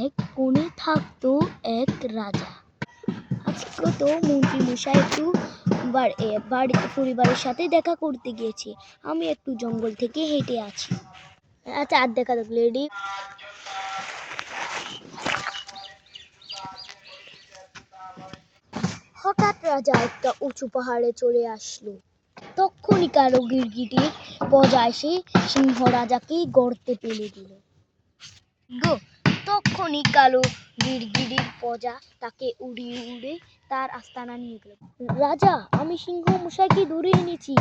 এক কোণে থাকতো এক রাজা। আজকে তো মন্ত্রী মশাই একটু পরিবারের সাথে দেখা করতে গিয়েছে। আমি একটু জঙ্গল থেকে হেঁটে আছি। আচ্ছা, আর দেখা যাক লেডি। হঠাৎ রাজা একটা উঁচু পাহাড়ে চলে আসলো। তখনই কালো গিরগিটির প্রজা এসে সিংহ রাজাকে গর্তে ফেলে দিল। তখনই কালো গিরগিটির প্রজা তাকে উড়িয়ে উড়ে তার আস্তানা নিয়ে গেল। রাজা, আমি সিংহ মশাইকে ধরে এনেছি।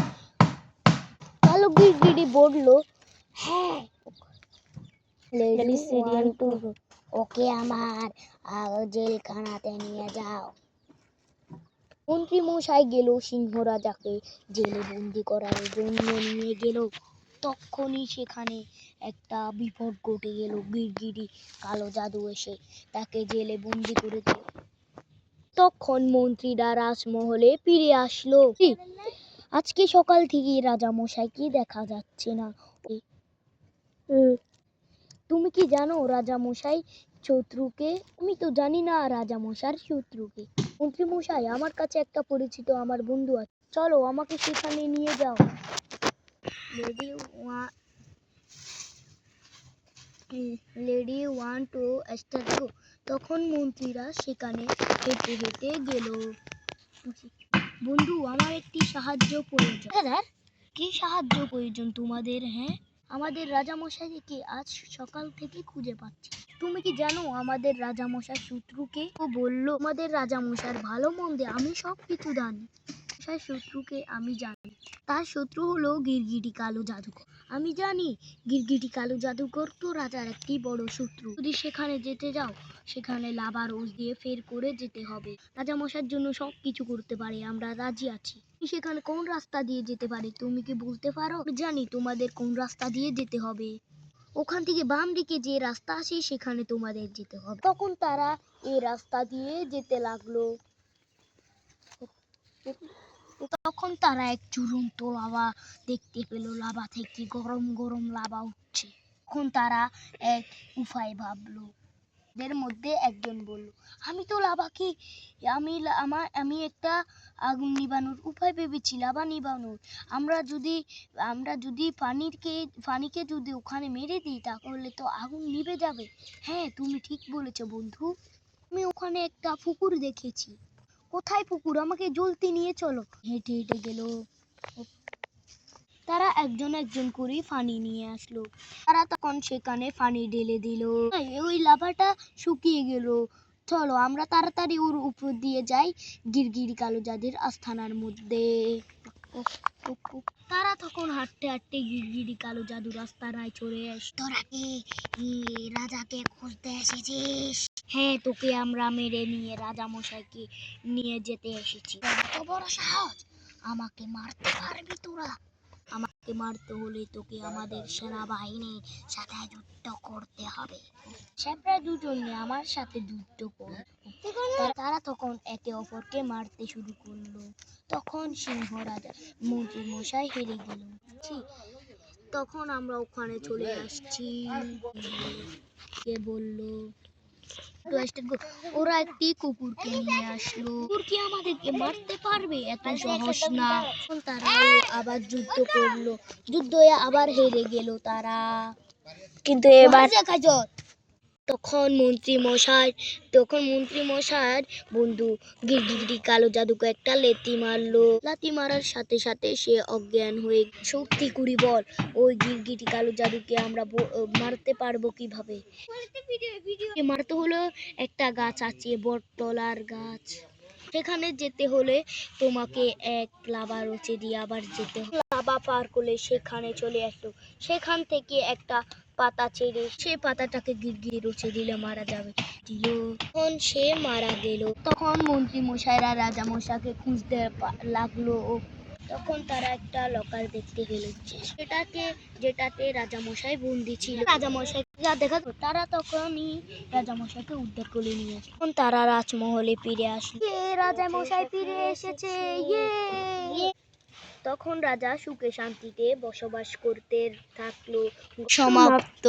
কালো গিরগিটি বলল, হ্যাঁ, ওকে আমার জেলখানাতে নিয়ে যাও। মন্ত্রী মশাই গেল সিংহ রাজাকে জেলে বন্দি করার জন্য নিয়ে গেল। তখনই সেখানে একটা বিপদ ঘটে গেল। গিরগিটি কালো জাদু এসে তাকে জেলে বন্দি করে দিল। তখন মন্ত্রীরা রাজমহলে ফিরে আসলো। আজকে সকাল থেকে রাজা মশাইকে দেখা যাচ্ছে না। তুমি কি জানো রাজা মশাই শত্রুকে? আমি তো জানি না রাজা মশাইর শত্রুকে। মন্ত্রী মশাই, আমার কাছে একটা পরিচিত আমার বন্ধু আছে, চলো আমাকে সেখানে নিয়ে যাও। লেডি ওয়ান টু স্টার্ট গো। তখন মন্ত্রীরা সেখানে হেঁটে হেঁটে গেল। বন্ধু, আমার একটি সাহায্য প্রয়োজন। কি সাহায্য প্রয়োজন তোমাদের? হ্যাঁ, আমাদের রাজামশাইকে আজ সকাল থেকে খুঁজে পাচ্ছি। তুমি কি জানো আমাদের রাজামশাই শত্রুকে? ও বলল, আমাদের রাজামশাইয়ের ভালো মন্দে আমি সব কিছু জানি। শত্রুকে আমি জানি, তার শত্রু হলো গিরগিটি কালো জাদুকর। আমি জানি গিরগিটি কালো জাদুকর তো রাজার একটি বড় শত্রু। যদি সেখানে যেতে যাও, সেখানে লাভা রোজ দিয়ে ফের করে যেতে হবে। রাজামশাইয়ের জন্য সব কিছু করতে পারে, আমরা রাজি আছি। সেখানে কোন রাস্তা দিয়ে যেতে পারে তুমি কি বলতে পারো? আমি জানি তোমাদের কোন রাস্তা দিয়ে যেতে হবে। ওখান থেকে বাম দিকে যে রাস্তা আছে সেখানে তোমাদের যেতে হবে। তখন তারা এই রাস্তা দিয়ে যেতে লাগলো। তখন তারা এক ঝুলন্ত লাভা দেখতে পেল। লাভা থেকে গরম গরম লাভা উঠছে। তখন তারা এক উপায় ভাবলো। এদের মধ্যে একজন বলল, আমি তো লাভাকে আমি একটা আগুন নিবানোর উপায় ভেবেছি, লাভা নিবানোর। আমরা যদি পানিকে যদি ওখানে মেরে দিই তাহলে তো আগুন নিভে যাবে। হ্যাঁ, তুমি ঠিক বলেছো বন্ধু। আমি ওখানে একটা পুকুর দেখেছি। কোথায় পুকুর? আমাকে জলদি নিয়ে চলো। হেঁটে হেঁটে গেল। তারা একজন করে পানি নিয়ে আসলো। তারা তখন সেখানে পানি ঢেলে দিল। ওই লাভাটা শুকিয়ে গেল। চলো আমরা তাড়াতাড়ি ওর উপর দিয়ে যাই গিরগিটি কালো জাদুর আস্তানার মধ্যে। তারা তখন হাঁটতে হাঁটতে গিরগিটি কালো জাদুর আস্তানায় চলে আসে। তোরা কি রাজাকে খুঁজতে এসেছিস? হ্যাঁ, তোকে আমরা মেরে নিয়ে রাজা মশাইকে নিয়ে যেতে এসেছি। এত বড় সাহস! আমাকে মারতে পারবি তোরা? আমাকে মারতে হলে তোকে আমাদের সেনাবাহিনীর সাথে যুদ্ধ করতে হবে। সেপ্রা দুজনে আমার সাথে যুদ্ধ করবে। তারা তখন একে অপরকে মারতে শুরু করলো। তখন সিংহ রাজা মন্ত্রী মশাই হেরে গেল। তখন আমরা ওখানে চলে আসছি। কে বললো, ওরা একটি কুকুরকে নিয়ে আসলো। কুকুর কি আমাদেরকে মারতে পারবে? এত সহজ না। তারা আবার যুদ্ধ করলো। যুদ্ধ আবার হেরে গেল তারা। কিন্তু এবার তখন মন্ত্রী মশাইয়ের বন্ধু গিরগিটি কালো জাদুকে একটা লাথি মারলো। লাথি মারার সাথে সাথে সে অজ্ঞান হয়ে। সত্যি করি বল, ওই গিরগিটি কালো জাদুকে আমরা মারতে পারবো কিভাবে? মারতে হলো একটা গাছ আছে, বটতলার গাছ। সেখানে যেতে হলে তোমাকে এক লাভা রচে দিয়ে আবার যেতে হবে। লাভা পার করলে সেখানে চলে আসলো। সেখান থেকে একটা পাতা ছেড়ে সেই পাতাটাকে গিরগিটি রচে দিলে মারা যাবে। তখন সে মারা গেল। তখন মন্ত্রী মশাইরা রাজা মশাইকে খুঁজতে লাগলো। তখন তারা একটা লকার দেখতে পেল, যেটাতে রাজামশাই বন্দি ছিল। রাজামশাই দেখা, তারা তখনই রাজামশাইকে উদ্ধার করে নিয়ে আসলো। তখন তারা রাজমহলে ফিরে আসলো। রাজামশাই ফিরে এসেছে, ইয়ে! তখন রাজা সুখে শান্তিতে বসবাস করতে থাকলো। সমাপ্ত।